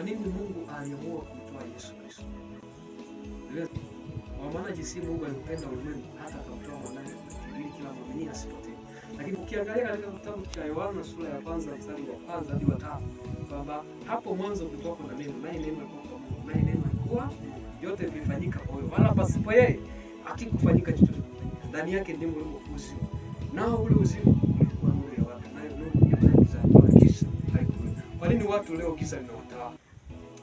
Kwa nini Mungu aliamua kumtoa Yesu Kristo? Kwa maana jinsi Mungu alipenda ulimwengu hata akamtoa mwanae ili kila muumini asipotee. Lakini ukiangalia katika kitabu cha Yohana sura ya kwanza mstari wa kwanza hadi wa 5 kwamba hapo mwanzo kulikuwa kuna neno, naye neno alikuwa kwa Mungu, naye neno alikuwa, yote vilifanyika kwa yeye, wala pasipo yeye hakikufanyika chochote. Ndani yake ndimo ulimo uzima, nao ule uzima ulikuwa nuru ya watu, nayo nuru ya giza, wala giza haikuwemo. Kwa nini watu leo giza linawatawala?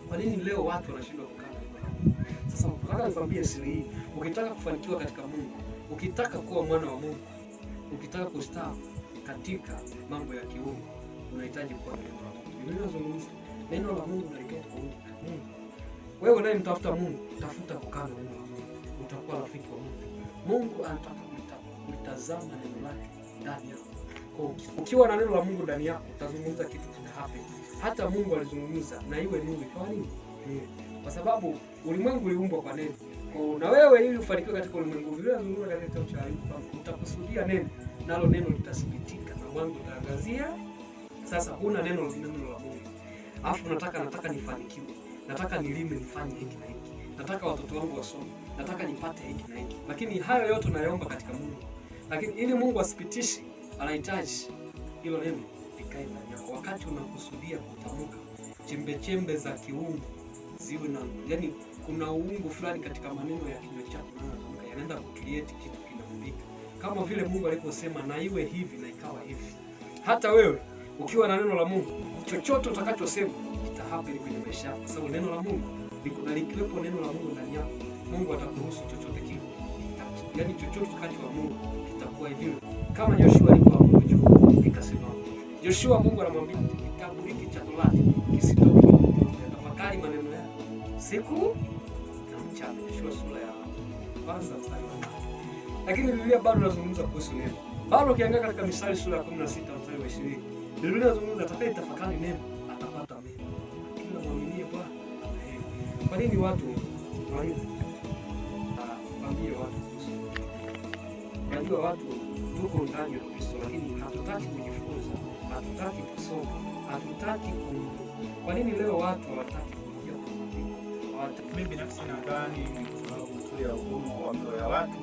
Kwa nini leo watu wanashindwa kukaa na Mungu? Sasa nataka nikwambie siri hii. Ukitaka kufanikiwa katika Mungu, ukitaka kuwa mwana wa Mungu, ukitaka kustawi katika mambo ya kiungu, unahitaji kuwa na neno la Mungu. Biblia inazungumza neno la Mungu linaleta Mungu. Wewe unayemtafuta Mungu, tafuta kukaa na neno la Mungu. Utakuwa rafiki wa Mungu. Mungu anataka kutazama neno lake ndani yako. Kwa ukiwa na neno la Mungu ndani yako, utazungumza kitu kina happen. Hata Mungu alizungumza na iwe nuru, ikawa nini? Kwa sababu ulimwengu uliumbwa kwa neno. Na wewe ili ufanikiwe katika ulimwengu, vile unazungumza katika kitabu cha Ayubu, utakusudia neno, nalo neno litathibitika na mwanga utaangazia. Sasa huna neno la Mungu. Alafu nataka nifanikiwe. Nataka nilime nifanye hiki na hiki. Nataka watoto wangu wasome. Nataka nipate hiki na hiki. Lakini hayo yote unayaomba katika Mungu. Lakini ili Mungu asipitishi, anahitaji hilo neno likae ndani yako. Wakati unakusudia kutamka, chembe za kiungu ziwe na, yani kuna uungu fulani katika maneno ya kinywa chako na yanaenda kucreate kitu kinaumbika. Kama vile Mungu aliposema na iwe hivi na ikawa hivi. Hata wewe ukiwa na neno la Mungu, chochote utakachosema kitahappen kwenye maisha yako. Sababu neno la Mungu likiwepo neno la Mungu ndani yako, Mungu atakuruhusu chochote kile. Yaani chochote utakachoamua Mungu kitakuwa hivyo. Kama Joshua alipoamua juu ikasimama. Joshua Mungu anamwambia kitabu hiki cha Torati kisitoke, tafakari maneno yake siku na mchana. Joshua sura ya kwanza mstari wa 8. Lakini Biblia bado inazungumza kuhusu neno. Bado ukiangalia katika Misali sura ya 16 mstari wa 20. Biblia inazungumza atakaye tafakari neno atapata mema. Kila muamini Bwana ana. Kwa nini watu waambie watu kuhusu? Unajua watu tuko ndani ya Kristo, lakini hatutaki kujifunza, hatutaki kusoma, hatutaki Kwa nini leo watu hawataki kuingia kwa Mungu? Mimi binafsi nadhani ni kwa sababu ya ugumu wa mioyo ya watu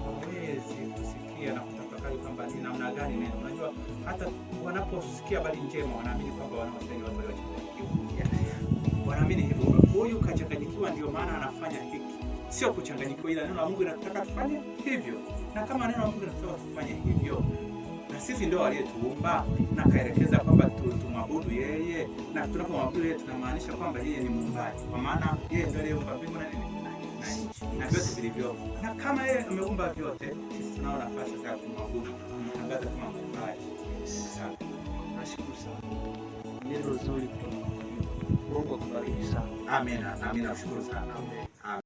hawezi kusikia na kutafakari kwamba ni namna gani neno. Unajua hata wanaposikia habari njema wanaamini kwamba wanawasaidia watu waliochanganyikiwa. Wanaamini hivyo. Huyu kachanganyikiwa ndio maana anafanya hiki. Sio kuchanganyikiwa, ila neno la Mungu linataka tufanye hivyo. Na kama neno la Mungu linataka tufanye hivyo, na sisi ndio aliyetuumba na kaelekeza kwamba tumwabudu yeye, na tunapomwabudu yeye tunamaanisha kwamba yeye ni muumbaji. Kwa maana yeye ndiye aliyeumba mbingu na nini? Na vyote vilivyo. Na kama yeye ameumba vyote, sisi tunao nafasi ya kumwabudu, kumtangaza kama muumbaji. Sana. Nashukuru sana. Neno zuri kutoka. Mungu akubariki sana. Amina. Nashukuru sana. Amen.